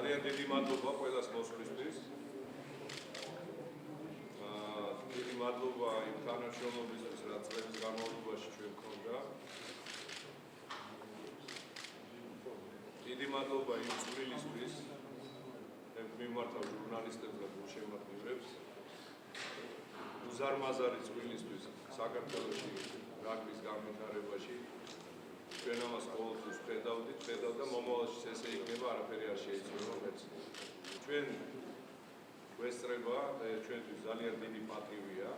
ძალიან დიდი მადლობა ყველას მოსვლისთვის. დიდი მადლობა იმ თანამშრომლობისთვის, რაც წლების განმავლობაში ჩვენ გქონდა. დიდი მადლობა იმ წვლილისთვის, მიმართავ ჟურნალისტებს და გულშემატკივრებს. უზარმაზარი წვლილისთვის საქართველოში რაგბის განვითარებაში. ჩვენ ამას ყოველთვის ვხედავდით და მომავალშიც ესე იქნება, არაფერი არ შეიცვალა მეც. ჩვენ გვესწრება ჩვენთვის ძალიან დიდი პატივია.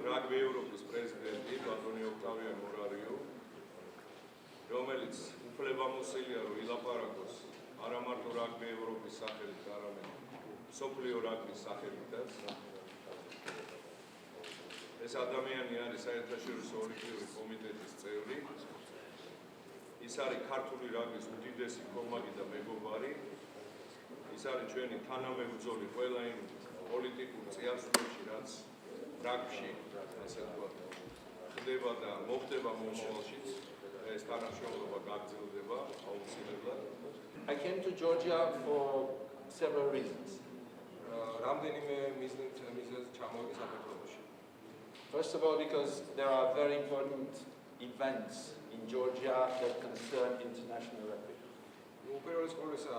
რაგბი ევროპის პრეზიდენტი ბატონი ოქტავიან მორარიო, რომელიც უფლებამოსილია რომ ილაპარაკოს არა მარტო რაგბი ევროპის სახელით, არამედ მსოფლიო რაგბის სახელითაც. ეს ადამიანი არის საერთაშორისო ოლიმპიური კომიტეტის წევრი. ის არის ქართული რაგბის უდიდესი კომაგი და მეგობარი. ის არის ჩვენი თანამებრძოლი ყველა იმ პოლიტიკურ წიაღისეულში, რაც რაგბში, ასე ვთქვათ, ხდება და მოხდება მომავალშიც. ეს თანამშრომლობა გაგრძელდება აუცილებლად. I came to Georgia for several reasons. რამდენიმე მიზნით ჩამოვიდი საქართველოში. First of all, because there are very important events in Georgia that concern international rugby. უპირველეს ყოვლისა,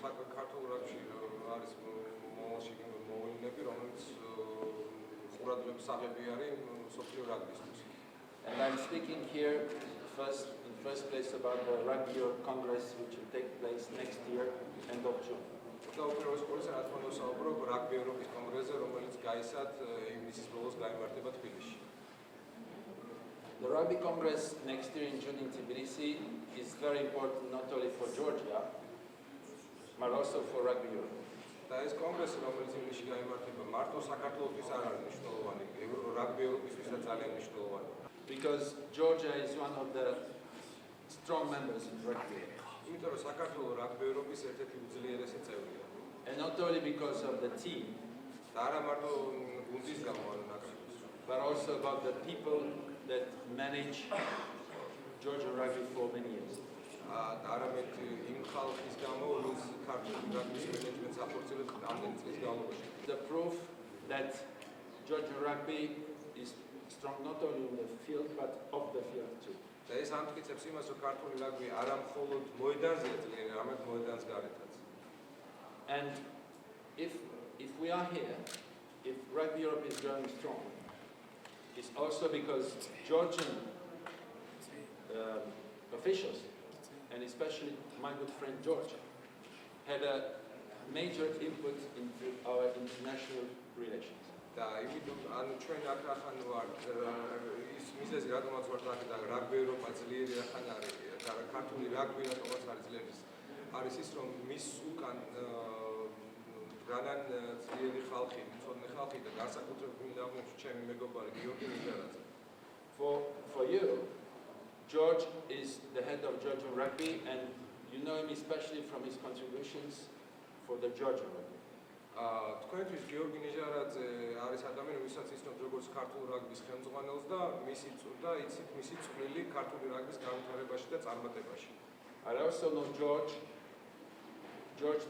საქართველოს რაგბში არის მომავალში მოვლენები, რომელიც ყურადღების საგები არის მსოფლიო რაგბისთვის. And I'm speaking here in first place about the Rugby Europe Congress, which will take place next year, end of June. და უპირველეს ყოვლისა, რა თქმა უნდა, საუბრობ რაგბი ევროპის კონგრესზე, რომელიც გაისად ივნისის ბოლოს გაიმართება თბილისში. The Rugby Congress next year in June in Tbilisi is very important not only for Georgia, but also for Rugby Europe. და ეს კონგრესი, რომელიც ივნისში გაიმართება, მარტო საქართველოსთვის არ არის მნიშვნელოვანი, რაგბი ევროპისთვისაც ძალიან მნიშვნელოვანი. Because Georgia is one of the strong members in rugby. იმიტომ რომ საქართველოს რაგბი ევროპის ერთ-ერთი უძლიერესი წევრია. And not only because of the team, და არა მარტო გუნდის გამო ან ნაკრების, but also about the people that manage Georgian rugby for many years. და არამედ იმ ხალხის გამო, ვინც ქართული რაგბის მენეჯმენტს ახორციელებს ამდენი წლის განმავლობაში. The proof that Georgian rugby is strong not only on the field but off the field too. და ეს ამტკიცებს იმას, რომ ქართული რაგბი არა მხოლოდ მოედანზეა ძლიერი, არამედ მოედანს გარეთაც. And if we are here, if Rugby Europe is growing strong, it's also because Georgian officials, and especially my good friend George, had a major input into our international relations. და იმიტომ ანუ ჩვენ ახან ვარ ის მიზეზი რადგანაც ვარ აქ და რაგბი ევროპა ძლიერი ახან არის და ქართული რაგბი რადგანაც არის ძლიერი არის ის რომ მის უკან განან ძლიერი ხალხი, მწოდნე ხალხი და განსაკუთრებით მინდა აღვნიშნო ჩემი მეგობარი გიორგი ნიჟარაძე. For you, George is the head of Georgian rugby, and you know him especially from his contributions for the Georgian rugby. თქვენთვის გიორგი ნიჟარაძე არის ადამიანი, ვისაც იცნობთ როგორც ქართულ რაგბის ხელმძღვანელს და იცით მისი წვლილი ქართული რაგბის განვითარებაში და წარმატებაში. I also know George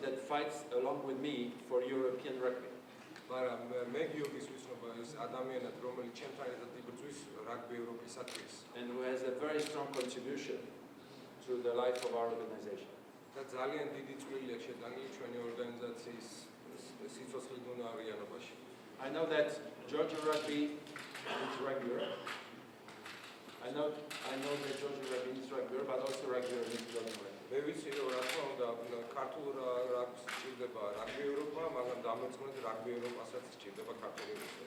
that fights along with me for European rugby. მაგრამ მე გიორგის ვიცნობ ის ადამიანად, რომელიც ჩემთან ერთად იბრძვის რაგბი ევროპისათვის. And who has a very strong contribution to the life of our organization. და ძალიან დიდი წვლილი აქვს შეტანილი ჩვენი ორგანიზაციის სიცოცხლიდან არიანობაში. I know that Georgian rugby is Rugby Europe. I know that Georgian rugby is Rugby Europe, but also Rugby Europe is Georgian rugby. მე ვიცი რომ რა თქმა უნდა ქართულ რაგბს სჭირდება რაგბი ევროპა, მაგრამ დამოწმოთ რაგბი ევროპასაც სჭირდება ქართული რაგბი.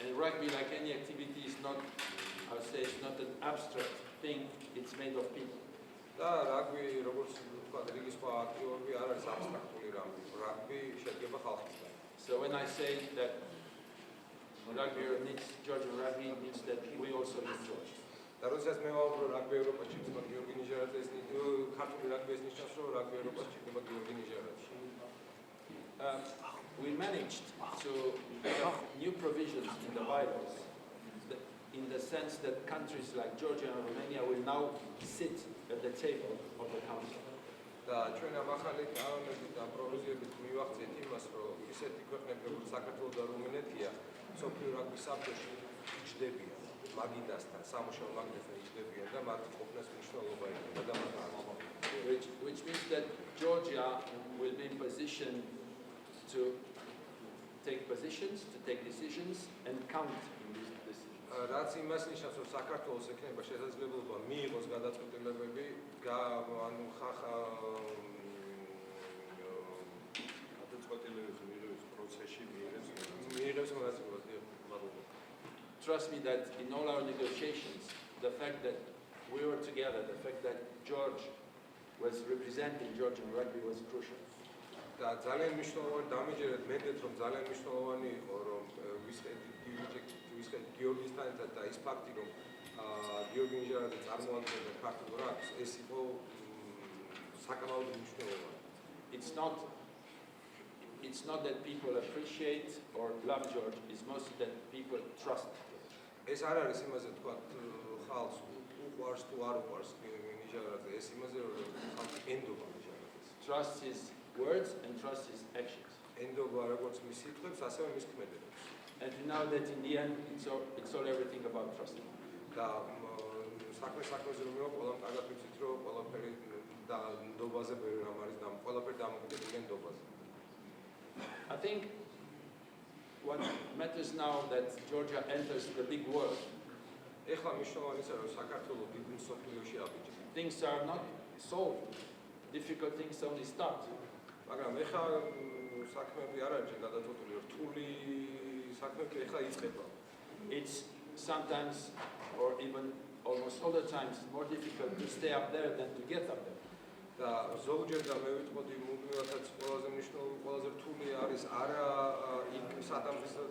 And rugby, like any activity, is not, I would say, it's not an abstract thing. It's made of people. და რაგბი როგორც ვთქვა, რიგი სხვა აქტივობები არ არის აბსტრაქტული რამე. რაგბი შედგება ხალხისგან. So when I say that Rugby Europe needs Georgian rugby, it means that we also need George. და როდესაც მე ვამბობ რაგბი ევროპაში სჭირდება გიორგი ნიჟარაძე, ქართული რაგბი ეს ნიშნავს რომ რაგბი ევროპაში სჭირდება გიორგი ნიჟარაძე. We managed to have new provisions in the bylaws in the sense that countries like Georgia and Romania will now sit at the table of the council. და ჩვენ ამ ახალი კანონებით და პროვიზიებით მივახციეთ იმას, რომ ისეთი ქვეყნები როგორც საქართველო და რუმინეთია მსოფლიო რაგბის საბჭოში იჯდებიან მაგიდასთან, სამუშაო მაგიდასთან იჯდებიან და მათ ყოფნას მნიშვნელობა იქნება და მათ არ which means that Georgia will be in position to take positions, to take decisions and count in these decisions. რაც იმას ნიშნავს, რომ საქართველოს ექნება შესაძლებლობა მიიღოს გადაწყვეტილებები, ანუ გადაწყვეტილებების მიღების პროცესში მიიღებს მონაწილეობას. Trust me that in all our negotiations, the fact that we were together, the fact that George was representing Georgian rugby was crucial. და ძალიან მნიშვნელოვანი დამიჯერეთ მედეთ, რომ ძალიან მნიშვნელოვანი იყო, რომ ვისხედით გიორგისთან ერთად და ის ფაქტი, რომ გიორგი ნიჟარაძე წარმოადგენდა ქართულ რაგბს, ეს იყო საკმაოდ მნიშვნელოვანი. It's not that people appreciate or love George, it's mostly that people trust George. ეს არ არის იმაზე თქვა ხალხს უყვარს თუ არ უყვარს ნიჟარაძე, ეს იმაზე რომ ხალხი ენდობა ნიჟარაძეს. Trust his words and trust his actions. ენდობა როგორც მის სიტყვებს, ასევე მის ქმედებებს. And you know that in the end, it's all everything about trust. და საქმეზე რომ მივა ყველამ კარგად ვიცით, რომ ყველაფერი და ნდობაზე ბევრი რამ არის და ყველაფერი დამოკიდებულია ნდობაზე. I think what matters now that Georgia enters the big world. ეხლა მნიშვნელოვანი ისაა, რომ საქართველო დიდ მსოფლიოში აბიჯებს. Things are not solved. Difficult things only start. მაგრამ ეხლა საქმეები არ არის გადაწყვეტილი, რთული საქმეები ეხლა იწყება. It's sometimes, or even almost all the times, more difficult to stay up there than to get up there. და ზოგჯერ და მე ვიტყოდი მუდმივადაც ყველაზე მნიშვნელოვანი, ყველაზე რთული არის არა იქ სადამძისას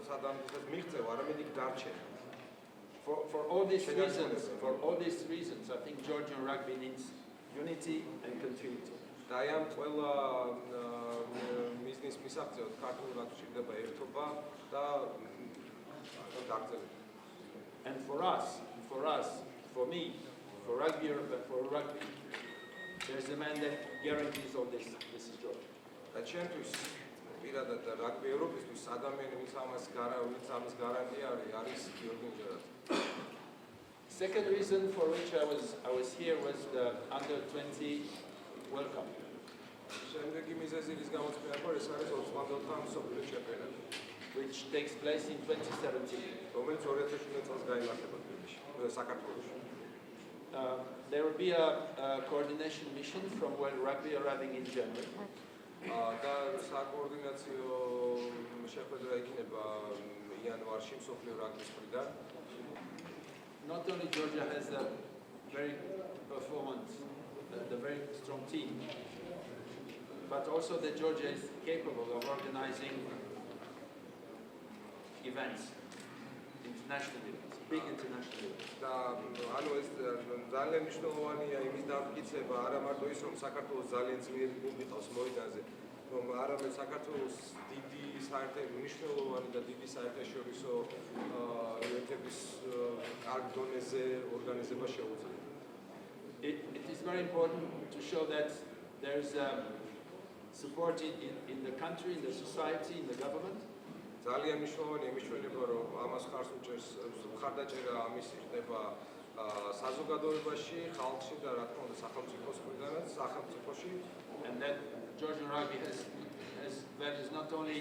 მიღწევა, არამედ იქ დარჩენა. For all these reasons, I think Georgian rugby needs unity and continuity. და აი ამ ყველა მიზნის მისაღწევად ქართულ რაგბში ჭირდება ერთობა და გაგრძელება. And for us, for me, for Rugby Europe and for rugby, there's a man that guarantees all this. This is George. და ჩემთვის პირადად და რაგბი ევროპისთვის ადამიანი ვინც ამას გარანტი არის გიორგი ნიჟარაძე. Second reason for which I was here was the under-20 World Cup. შემდეგი მიზეზი რის გამოც მეყარ ეს არის 88-თა მსოფლიო ჩემპიონატი, which takes place in 2017. რომელიც 2017 წელს გაიმართება თბილისში, საქართველოში. There will be a coordination mission from World Rugby arriving in January. და საკოორდინაციო შეხვედრა იქნება იანვარში მსოფლიო რაგბის მხრიდან. Not only Georgia has a very performant, a very strong team, but also that Georgia is capable of organizing events, international events, big international events. და ანუ ეს ძალიან მნიშვნელოვანია იმის დამტკიცება, არა მარტო ის, რომ საქართველოს ძალიან ძლიერი გუნდი ყავს მოედანზე, რომ არამედ საქართველოს დიდი მნიშვნელოვანი და დიდი საერთაშორისო ივენტების კარგ დონეზე ორგანიზება შეუძლია. It is very important to show that there is support in the country, in the society, in the government. ძალიან მნიშვნელოვანია იმის ჩვენება, რომ ამას ხარს უჭერს მხარდაჭერა ამის ხდება საზოგადოებაში, ხალხში და რა თქმა უნდა სახელმწიფოს მხრიდანაც, სახელმწიფოში. And that Georgian rugby has values not only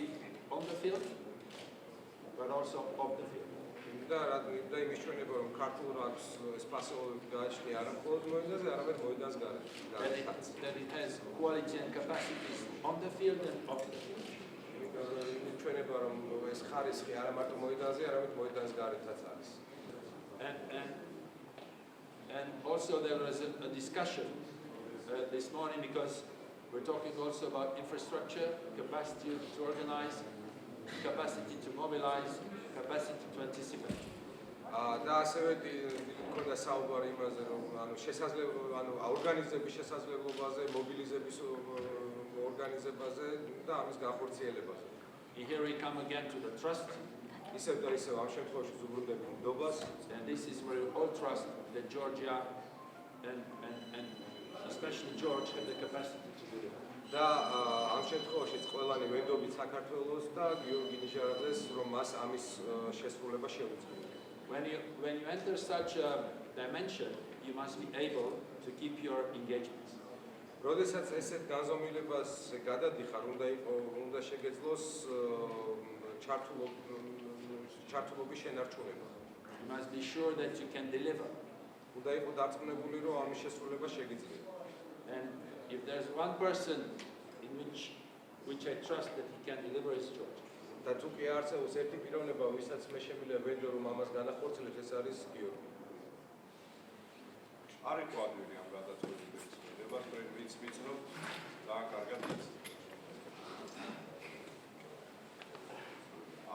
on the field, but also off the field. და იმის ჩვენება, რომ ქართულ რაგბს ეს ფასეულობები გააჩნია არა მხოლოდ მოედანზე, არამედ მოედანს გარეთ. That it has quality and capacities on the field and off the field. ჩვენება, რომ ეს ხარისხი არა მარტო მოედანზე, არამედ მოედანს გარეთაც არის. And also there was a discussion this morning because we're talking also about infrastructure, capacity to organize, capacity to mobilize, capacity to anticipate. და ასევე მქონდა საუბარი იმაზე, რომ ორგანიზების შესაძლებლობაზე, მობილიზების ორგანიზებაზე და ამის განხორციელებაზე. Here we come again to the trust. ისევ და ისევ ამ შემთხვევაში ზუგრუნდები ნდობას. And this is where we all trust that Georgia and especially George have the capacity to და ამ შემთხვევაშიც ყველანი ვენდობით საქართველოს და გიორგი ნიჟარაძეს რომ მას ამის შესრულება შეუძლია. When you enter such a dimension, you must be able to keep your engagements. როდესაც ესეთ განზომილებას გადადიხარ, უნდა შეგეძლოს ჩართულობის შენარჩუნება. You must be sure that you can deliver. უნდა იყო დარწმუნებული, რომ ამის შესრულება შეგიძლია. And if there's one person in which I trust that he can deliver his church, და თუ კი არსებობს ერთი პიროვნება, ვისაც მე შემიძლია ვენდო, რომ ამას განახორციელებს, ეს არის გიორგი. არ იყო ადვილი ამ გადაწყვეტილების მიღება, თქვენ ვიცნობ და კარგად იცით.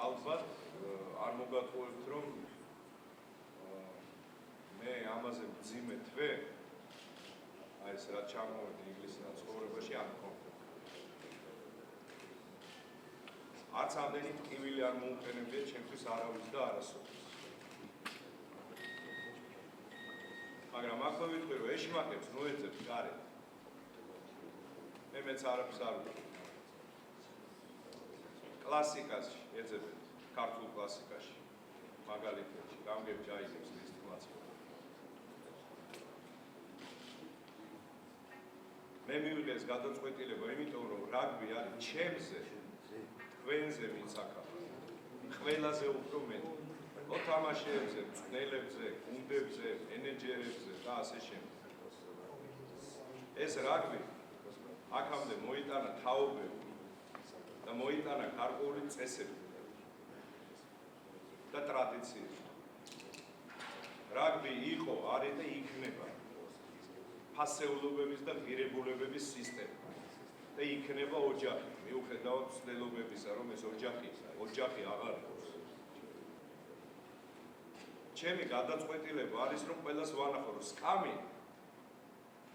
ალბათ არ მოგატყუებთ, რომ მე ამაზე მძიმე თვე, აი ეს რაც ჩამოვედი ინგლისიდან ცხოვრებაში არ მქონდა. არც ამდენი ტკივილი არ მოუყენებია ჩემთვის არავის და არასოდეს. მაგრამ ახლა ვიტყვი, რომ ეშმაკებს მოეძებთ გარეთ. მეც არაფერს არ ვიტყვი. კლასიკაში ეძებთ, ქართულ კლასიკაში, მაგალითად, გამგებ ჯაიკებს ლისტმაც. მე მივიღე ეს გადაწყვეტილება, იმიტომ რომ რაგბი არის ჩემზე, თქვენზე მიცაკაბა. ყველაზე უფრო მეტი. მოთამაშეებზე, მწვრთნელებზე, გუნდებზე, მენეჯერებზე და ასე შემდეგ. ეს რაგბი აქამდე მოიტანა თაობები და მოიტანა გარკვეული წესები და ტრადიციები. რაგბი იყო, არის და იქნება ფასეულობების და ღირებულებების სისტემა და იქნება ოჯახი. მიუხედავად ცდელობებისა, რომ ეს ოჯახი აღარ იყოს. ჩემი გადაწყვეტილება არის, რომ ყველას ვანახო, რომ სკამი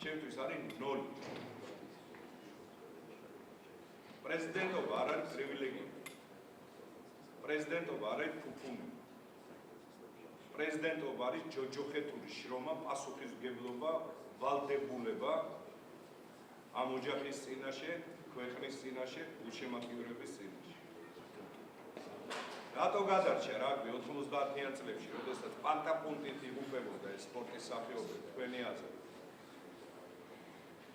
ჩემთვის არის 0. პრეზიდენტობა არ არის პრივილეგია. პრეზიდენტობა არ არის ფუფუნი. პრეზიდენტობა არის ჯოჯოხეთური შრომა, პასუხისმგებლობა, ვალდებულება ამ ოჯახის წინაშე, ქვეყნის წინაშე, გულშემატკივრების წინაშე. რატო გადარჩა რაგბი 90-იან წლებში, როდესაც პანტაპუნტით იღუპებოდა ეს სპორტის სახეობები, თქვენი აზრით?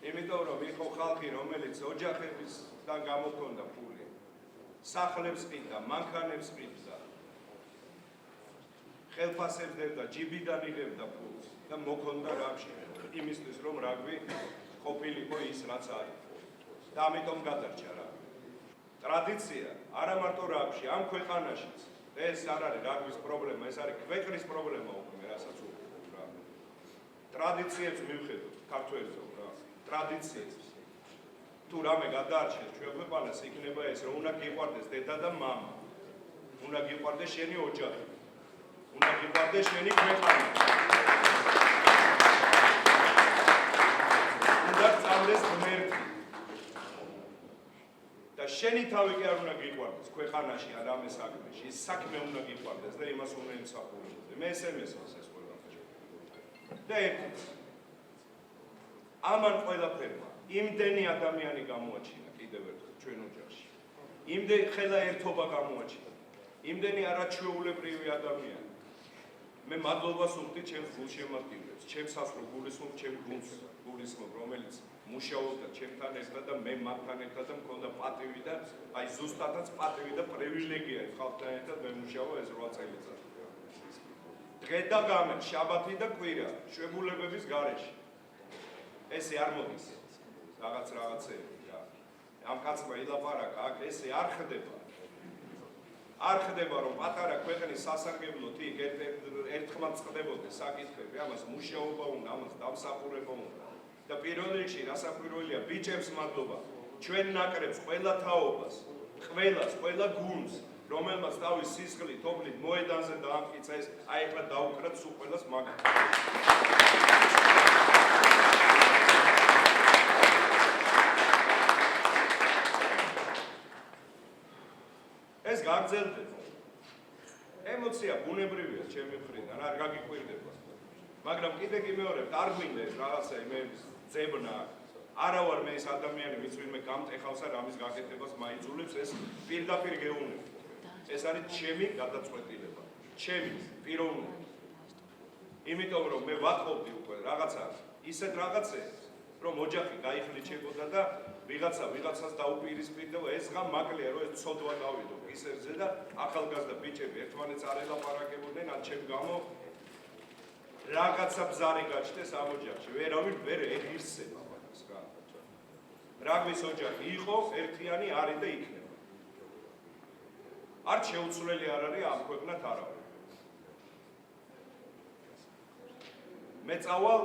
იმიტომ რომ იყო ხალხი, რომელიც ოჯახებისგან გამოქონდა ფული, სახლებს ყიდდა, მანქანებს ყიდდა, ხელფასებს დებდა, ჯიბიდან იღებდა ფულს და მოქონდა რაგბში, იმისთვის რომ რაგბი ყოფილიყო ის რაც არის. და ამიტომ გადარჩა რაგბი. ტრადიცია არა მარტო რაგბში, ამ ქვეყანაშიც. ეს არ არის რაგბის პრობლემა, ეს არის ქვეყნის პრობლემა უკვე, რასაც უყურებ რა. ტრადიციებს მივხედოთ, ქართველებს რა. ტრადიციებს. თუ რამე გადაარჩეს ჩვენ ქვეყანას, იქნება ეს, რომ უნდა გიყვარდეს დედა და მამა. უნდა გიყვარდეს შენი ოჯახი. უნდა გიყვარდეს შენი ქვეყანა. უნდა წამდეს ღმერთი. და შენი თავი კი არ უნდა გიყვარდეს ქვეყანაში ან ამ საქმეში. ის საქმე უნდა გიყვარდეს და იმას უნდა ემსახურებოდეს. მე ესე მესმის ეს ყველაფერი. და ერთიც ამან ყველაფერმა იმდენი ადამიანი გამოაჩინა კიდევ ერთხელ ჩვენ ოჯახში. იმდენი ხელა ერთობა გამოაჩინა. იმდენი არაჩვეულებრივი ადამიანი. მე მადლობას ვუხდი ჩემს გულშემატკივრებს, ჩემს სასწრაფო გულისხმობ, ჩემ გუნდს გულისხმობ, რომელიც მუშაობდა ჩემთან ერთად და მე მათთან ერთად და მქონდა პატივი და აი ზუსტადაც პატივი და პრივილეგია ხალხთან ერთად მე მუშაობა ეს 8 წელიწადი. დღე და ღამე, შაბათი და კვირა, შვებულებების გარეშე. ესე არ მოდის რაღაცეები რა. ამ კაცმა ილაპარაკა, აქ ესე არ ხდება. არ ხდება რომ პატარა ქვეყნის სასარგებლოდ იქ ერთხმად წყდებოდეს საკითხები, ამას მუშაობა უნდა, ამას დამსახურება უნდა. და პირველ რიგში რასაკვირველია ბიჭებს მადლობა, ჩვენ ნაკრებს, ყველა თაობას, ყველას, ყველა გუნდს, რომელმაც თავის სისხლით, ოფლით მოედანზე დაამტკიცა ეს, აი ახლა დაუკრათ სულ ყველას მაგ. ეს გაგრძელდება. ემოცია ბუნებრივია ჩემი მხრიდან, არ გაგიკვირდება. მაგრამ კიდე კი მეორე, არ გვინდა ეს რაღაცა იმების ძებნა, არა ვარ მე ეს ადამიანი, ვინც ვინმე გამტეხავს და რამის გაკეთებას მაიძულებს, ეს პირდაპირ გეუბნები. ეს არის ჩემი გადაწყვეტილება, ჩემი პიროვნული. იმიტომ რომ მე ვატყობდი უკვე რაღაცა ისეთ რაღაცებს, რომ ოჯახი გაიხლიჩებოდა და ვიღაცას დაუპირისპირდება, ეს ღამ მაკლია რომ ეს ცოდვა გავიდო ისერზე და ახალგაზრდა ბიჭები ერთმანეთს არ ელაპარაკებოდნენ, ან ჩემ გამო რაღაცა ბზარი გაჩნდეს ამ ოჯახში. ვერავინ ვერ ეღირსება მაგას რა. რაგბის ოჯახი იყო, ერთიანი არის და იქნება. არ შეუცვლელი არ არის ამ ქვეყნად არავინ. მე წავალ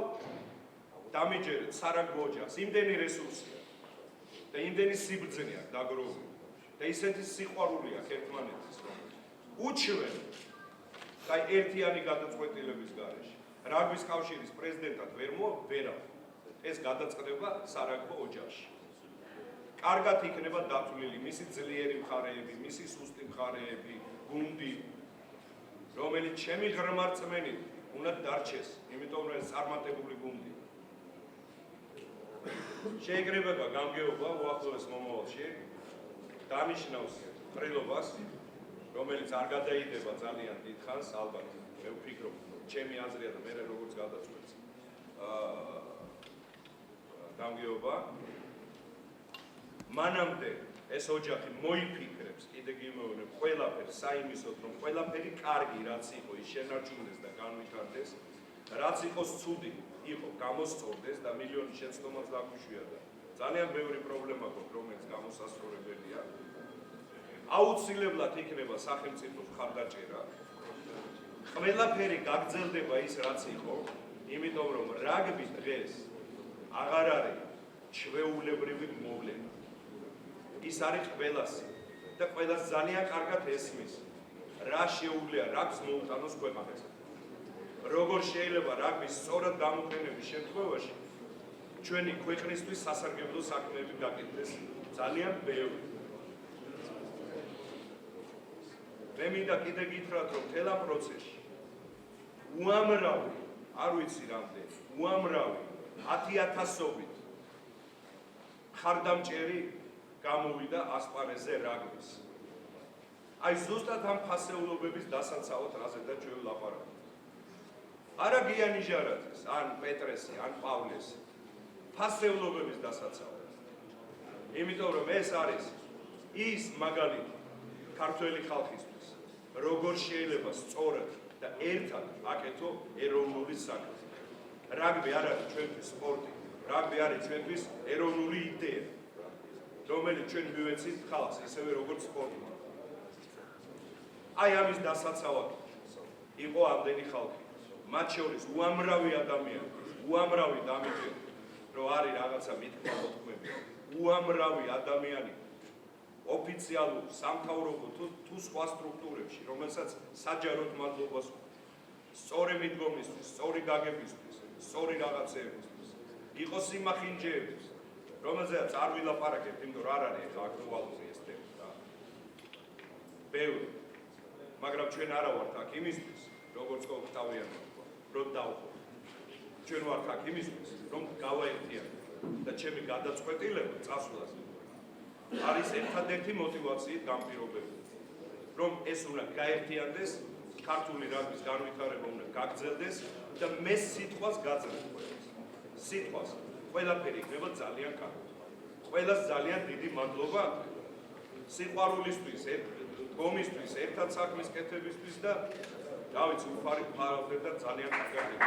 დამიჯერეთ სარაგბო ოჯახს, იმდენი რესურსია და იმდენი სიბრძნე აქვს დაგროვებული და ისეთი სიყვარული აქვს ერთმანეთის, რომ უჩვენ და ერთიანი გადაწყვეტილების გარეშე რაგბის კავშირის პრეზიდენტად ვერ ვერავ. ეს გადაწყდება სარაგბო ოჯახში. კარგად იქნება დათვლილი მისი ძლიერი მხარეები, მისი სუსტი მხარეები, გუნდი, რომელიც ჩემი ღრმა რწმენით უნდა დარჩეს, იმიტომ რომ ეს წარმატებული გუნდი. შეიძლება გამგეობა უახლოეს მომავალში დანიშნავს ყრილობას, რომელიც არ გადაიდება ძალიან დიდხანს, ალბათ მე ვფიქრობ, ჩემი აზრია და მე როგორც გადაწყვეტს გამგეობა. მანამდე ეს ოჯახი მოიფიქრებს, კიდე გიმეორებ, ყველაფერს საიმისოდ, რომ ყველაფერი კარგი, რაც იყო, ის შენარჩუნდეს და განვითარდეს, რაც იყოს ცუდი, იყო გამოსწორდეს და მილიონი შეცდომაც დაგვიშვია და ძალიან ბევრი პრობლემა გვაქვს, რომელიც გამოსასწორებელია. აუცილებლად იქნება სახელმწიფოს მხარდაჭერა. ყველაფერი გაგრძელდება ის, რაც იყო, იმიტომ რომ რაგბი დღეს აღარ არის ჩვეულებრივი მოვლენა. ის არის ყველასი და ყველას ძალიან კარგად ესმის, რა შეუძლია რაგბს მოუტანოს ქვეყანას. როგორ შეიძლება რაგბის სწორად გამოყენების შემთხვევაში ჩვენი ქვეყნისთვის სასარგებლო საქმეები გაკეთდეს ძალიან ბევრი. მე მინდა კიდე გითხრათ, რომ მთელ ამ პროცესში უამრავი, არ ვიცი რამდენი, უამრავი 10,000-ობით მხარდამჭერი გამოვიდა ასპარეზზე რაგბის. აი ზუსტად ამ ფასეულობების დასაცავად რაზე და ჩვენ ვლაპარაკობთ. არა გიანი ჟარაძის, ან პეტრესი, ან პავლესი. ფასეულობების დასაცავად. იმიტომ რომ ეს არის ის მაგალითი ქართველი ხალხისთვის, როგორ შეიძლება სწორად და ერთად აკეთო ეროვნული საქმე. რაგბი არ არის ჩვენთვის სპორტი, რაგბი არის ჩვენთვის ეროვნული იდეა, რომელიც ჩვენ მივეცით ხალხს, ისევე როგორც სპორტი. აი ამის დასაცავად იყო ამდენი ხალხი. მათ შორის უამრავი ადამიანი, უამრავი დამიჯერე, რომ არის რაღაცა მითქმა-მოთქმები, უამრავი ადამიანი ოფიციალურ, სამთავრობო თუ სხვა სტრუქტურებში, რომელსაც საჯაროდ მადლობას სწორი მიდგომისთვის, სწორი გაგებისთვის, სწორი რაღაცეებისთვის, იყო სიმახინჯეების, რომელზეც არ ვილაპარაკებთ, იმიტომ რომ არ არის აქტუალური ეს თემა რა. ბევრი, მაგრამ ჩვენ არა ვართ აქ იმისთვის, როგორც ოქტავიანი, რომ დავხო. ჩვენ ვართ აქ იმისთვის, რომ გავაერთიანოთ და ჩემი გადაწყვეტილება წასვლას არის ერთადერთი მოტივაციით განპირობებული, რომ ეს უნდა გაერთიანდეს, ქართული რაგბის განვითარება უნდა გაგრძელდეს და მე სიტყვას გაძლევ. სიტყვას ყველაფერი იქნება ძალიან კარგი. ყველას ძალიან დიდი მადლობა სიყვარულისთვის, დგომისთვის, ერთად საქმის კეთებისთვის და დავიცი უფარი ფარავდებ და ძალიან კარგად.